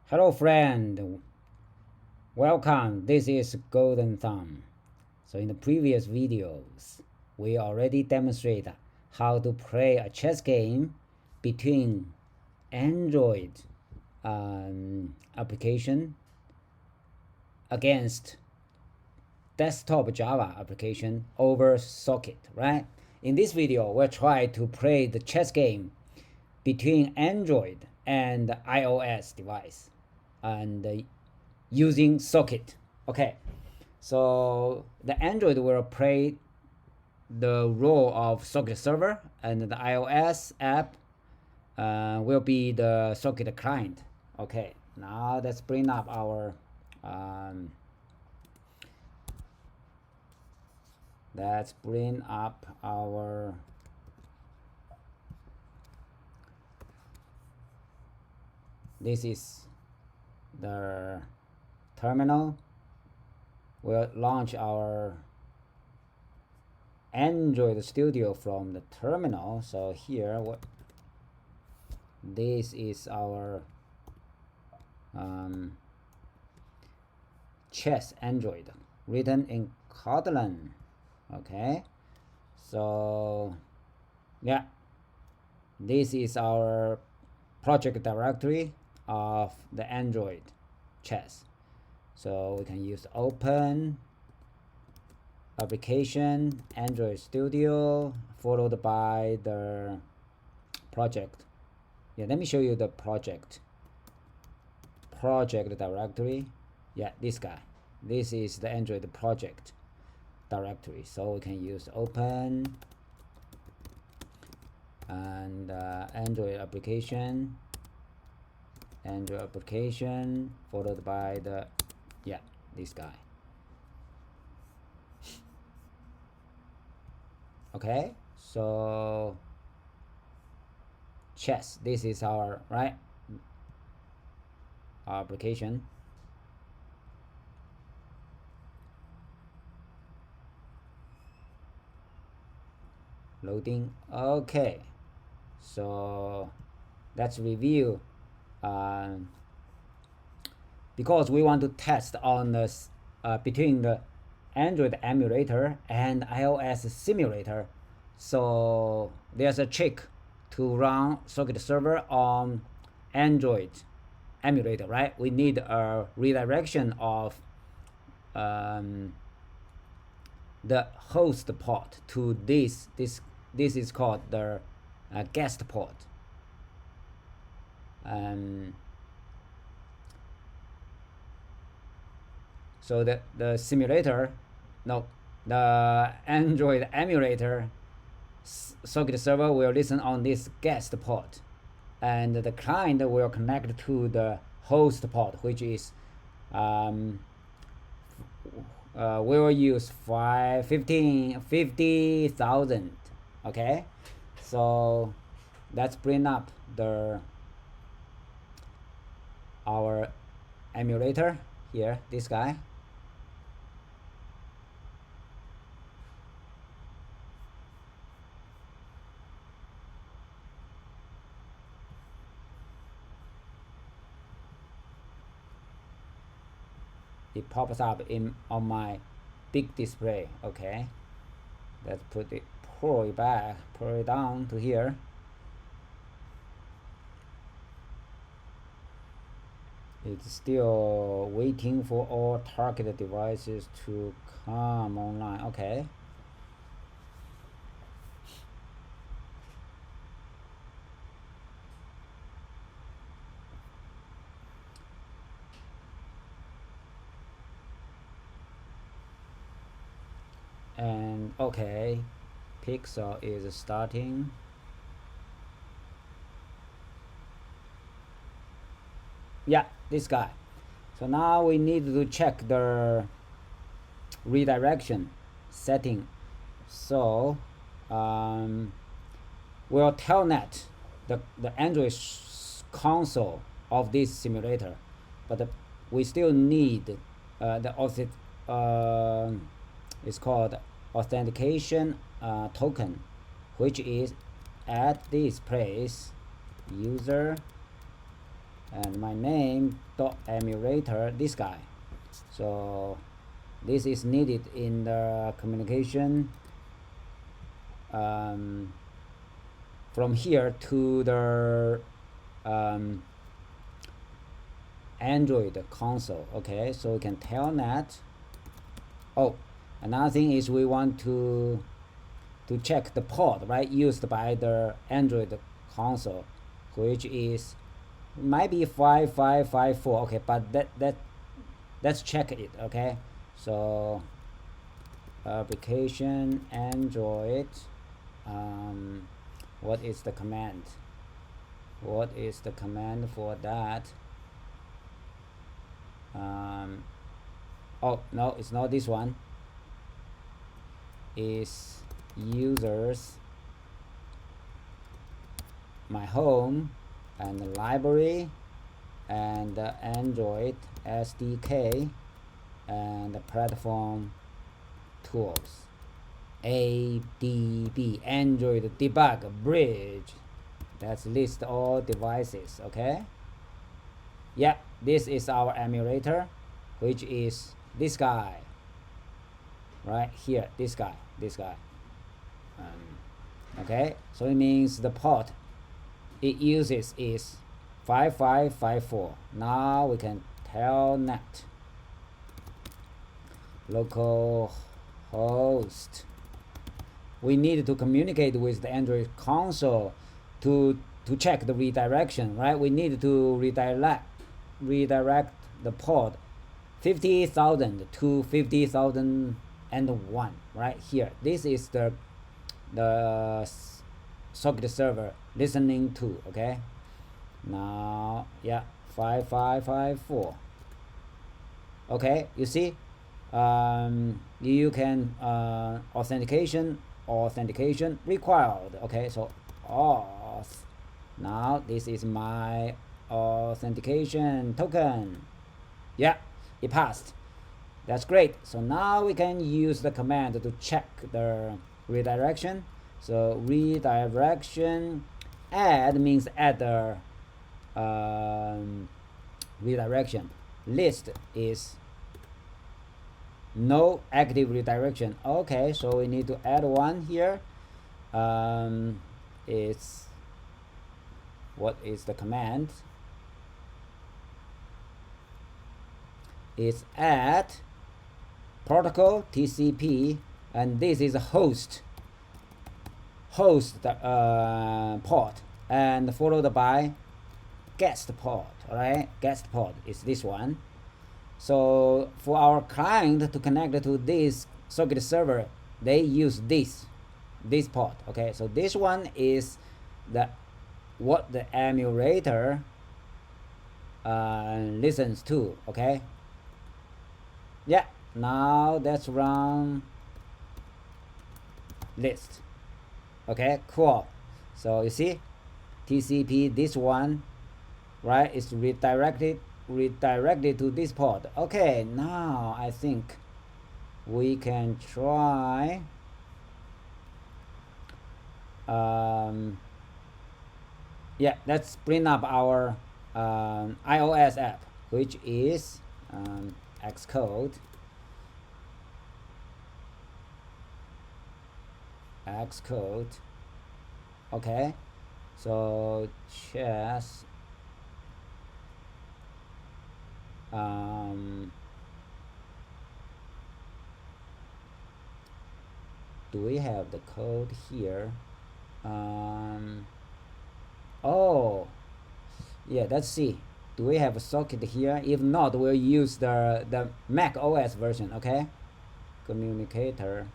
Hello friend, welcome. This is Golden Thumb. So in the previous videos, we already demonstrate how to play a chess game between Android application against desktop Java application over socket, right? In this video, we'll try to play the chess game between Android and iOS device and using socket. Okay, so the Android will play the role of socket server, and the iOS app will be the socket client. Okay, now let's bring up our this is the terminal. We'll launch our Android Studio from the terminal. So here, this is our chess Android written in Kotlin. Okay, so yeah, this is our project directory of the Android chess. So we can use open application Android Studio followed by the project. Yeah, let me show you the project directory. Yeah, this guy. This is the Android project directory. So we can use open and Android application followed by the this guy. Okay, so chess, this is our our application. Loading. Okay, so let's review because we want to test on this between the Android emulator and iOS simulator. So there's a trick to run socket server on Android emulator, right? We need a redirection of the host port to this is called the guest port. So the simulator, no, the Android emulator socket server will listen on this guest port, and the client will connect to the host port, which is we will use 50,000. Okay, so let's bring up our emulator here, this guy. It pops up on my big display. Okay, let's pull it down to here. It's still waiting for all target devices to come online. Okay, and okay, Pixel is starting. Yeah, this guy. So now we need to check the redirection setting. So we'll telnet the Android console of this simulator, but we still need it's called authentication token, which is at this place user and my name dot emulator, this guy. So this is needed in the communication from here to the Android console. Okay, so we can telnet. Oh, another thing is we want to check the port, right, used by the Android console, which is might be 5554. Okay, but let's check it. Okay, so application Android, what is the command? What is the command for that? Oh no, it's not this one. Is users, my home, and the library, and the Android SDK, and the platform tools. ADB, Android debug bridge. Let's list all devices. Okay, yeah, this is our emulator, which is this guy right here, this guy. Okay, so it means the port it uses is 5554. Now we can telnet localhost. We need to communicate with the Android console to check the redirection, right? We need to redirect the port 50,000 to 50,001, right here. This is the socket server listening to. Okay, now yeah, 5554. Okay, you see, you can authentication required. Okay, so auth. Now this is my authentication token. Yeah, it passed. That's great. So now we can use the command to check the redirection. So redirection add means add the redirection. List is no active redirection. Okay, so we need to add one here. It's what is the command? It's add protocol TCP, and this is a host port, and followed by guest port. Right, guest port is this one. So for our client to connect to this socket server, they use this port. Okay, so this one is what the emulator listens to. Okay, yeah, now let's run list. Okay, cool. So you see, TCP, this one, right, is redirected to this port. Okay, now I think we can try yeah, let's bring up our iOS app, which is Xcode. Okay, so chess do we have the code here? Oh yeah, let's see, do we have a socket here? If not, we'll use the Mac OS version. Okay, communicator.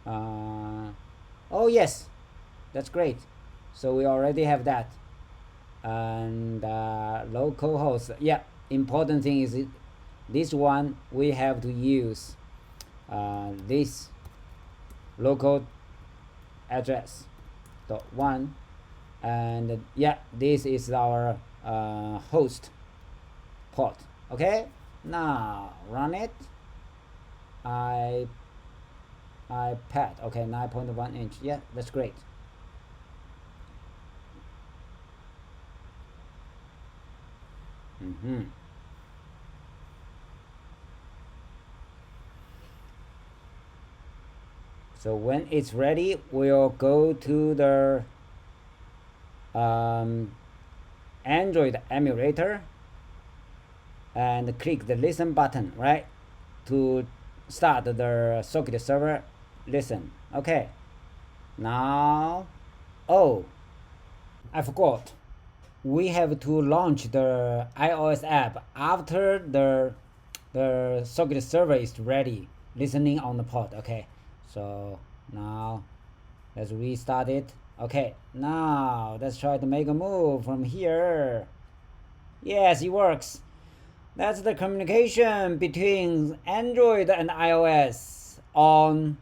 Oh yes, that's great. So we already have that. And localhost, yeah, important thing is this one we have to use this local address .1, and yeah, this is our host port. Okay, now run it. iPad. Okay, 9.1 inch. Yeah, that's great. So when it's ready, we'll go to the Android emulator and click the listen button, right, to start the socket server listen. Okay, now, oh, I forgot, we have to launch the iOS app after the socket server is ready listening on the pod. Okay, so now let's restart it. Okay, now let's try to make a move from here. Yes, it works. That's the communication between Android and iOS on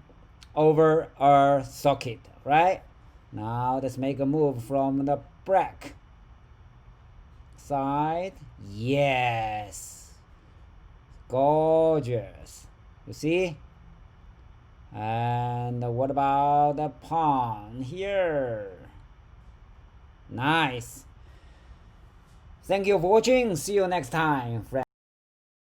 over our socket, right? Now let's make a move from the back side. Yes, gorgeous. You see? And what about the pawn here? Nice. Thank you for watching. See you next time, friends.